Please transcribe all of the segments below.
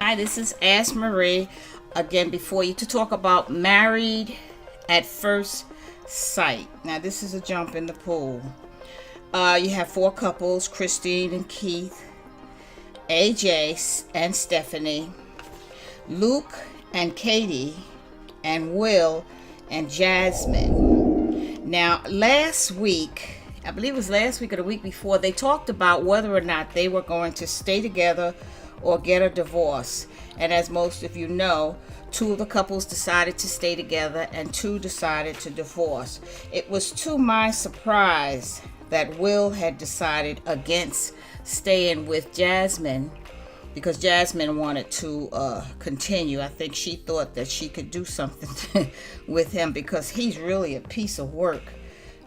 Hi, this is Ask Marie again before you to talk about married at first sight. Now, this is a jump in the pool. You have four couples: Christine and Keith, AJ and Stephanie, Luke and Katie, and Will and Jasmine. Now, last week, I believe it was last week or the week before, they talked about whether or not they were going to stay together or get a divorce. And as most of you know, two of the couples decided to stay together and two decided to divorce. It was to my surprise that Will had decided against staying with Jasmine because Jasmine wanted to continue. I think she thought that she could do something with him because he's really a piece of work.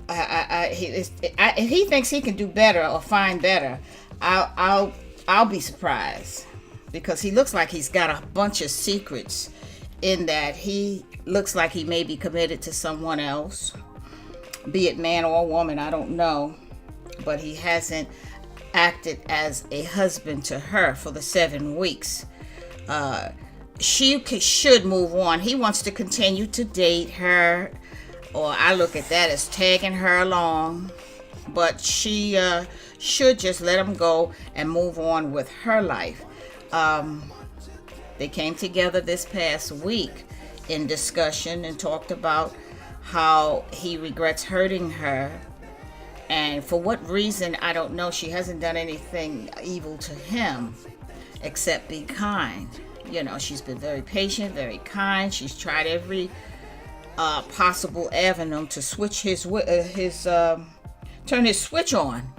If he thinks he can do better or find better, I'll be surprised, because he looks like he's got a bunch of secrets, in that he looks like he may be committed to someone else, be it man or woman, I don't know, but he hasn't acted as a husband to her for the 7 weeks. She should move on. He wants to continue to date her, or I look at that as tagging her along, but she should just let him go and move on with her life. They came together this past week in discussion and talked about how he regrets hurting her, and for what reason, I don't know. She hasn't done anything evil to him except be kind. You know, she's been very patient, very kind. She's tried every possible avenue to switch turn his switch on,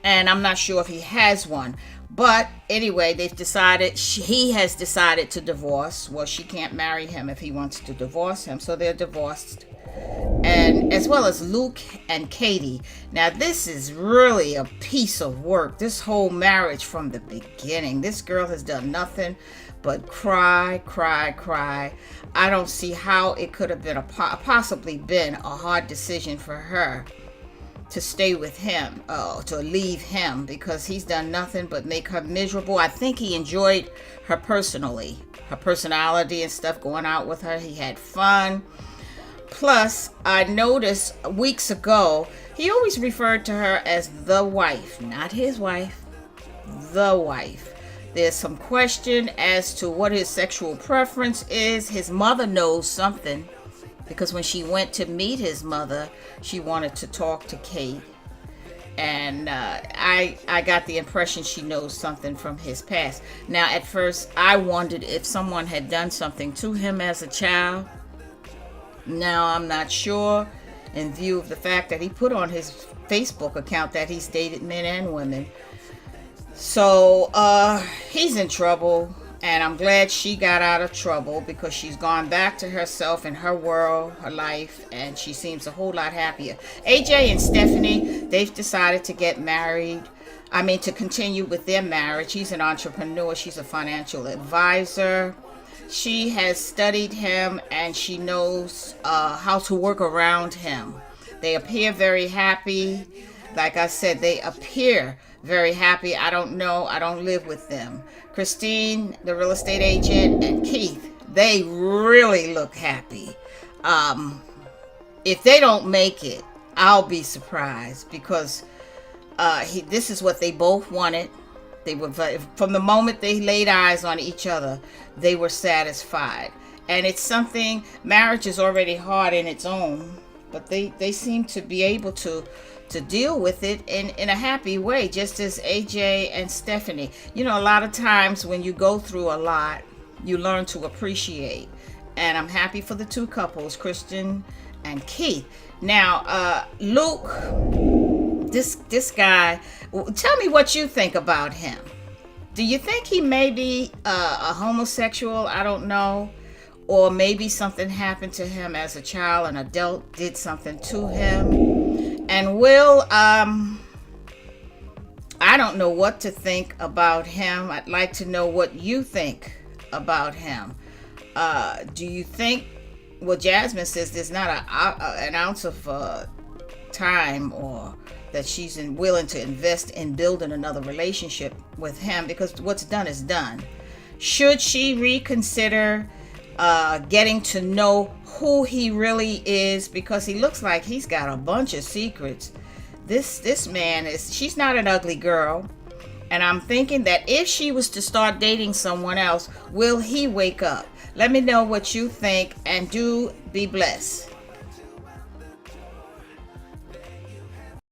and I'm not sure if he has one. But anyway, he has decided to divorce. Well, she can't marry him if he wants to divorce him, so they're divorced. And as well as Luke and Katie. Now, this is really a piece of work, this whole marriage from the beginning. This girl has done nothing but cry. I don't see how it could have been possibly been a hard decision for her to stay with him, to leave him, because he's done nothing but make her miserable. I think he enjoyed her personally, her personality and stuff, going out with her. He had fun. Plus, I noticed weeks ago, he always referred to her as the wife, not his wife, the wife. There's some question as to what his sexual preference is. His mother knows something, because when she went to meet his mother, she wanted to talk to Kate. And I got the impression she knows something from his past. Now, at first, I wondered if someone had done something to him as a child. Now, I'm not sure, in view of the fact that he put on his Facebook account that he's dated men and women. So, he's in trouble. And I'm glad she got out of trouble, because she's gone back to herself and her world, her life, and she seems a whole lot happier. AJ and Stephanie, they've decided to get married. To continue with their marriage. He's an entrepreneur. She's a financial advisor. She has studied him, and she knows how to work around him. They appear very happy. Like I said, they appear very happy. I don't know. I don't live with them. Christine, the real estate agent, and Keith, they really look happy. If they don't make it, I'll be surprised, because this is what they both wanted. They were, from the moment they laid eyes on each other, they were satisfied. And it's something, marriage is already hard in its own, but they seem to be able to deal with it in a happy way, just as AJ and Stephanie. You know, a lot of times when you go through a lot, you learn to appreciate. And I'm happy for the two couples, Kristen and Keith. Now, Luke, this guy, tell me what you think about him. Do you think he may be a homosexual? I don't know. Or maybe something happened to him as a child, an adult did something to him. And Will, I don't know what to think about him. I'd like to know what you think about him. Do you think, well, Jasmine says there's not an ounce of time or that she's willing to invest in building another relationship with him, because what's done is done. Should she reconsider getting to know who he really is? Because he looks like he's got a bunch of secrets. This man she's not an ugly girl. And I'm thinking that if she was to start dating someone else, will he wake up? Let me know what you think, and do be blessed.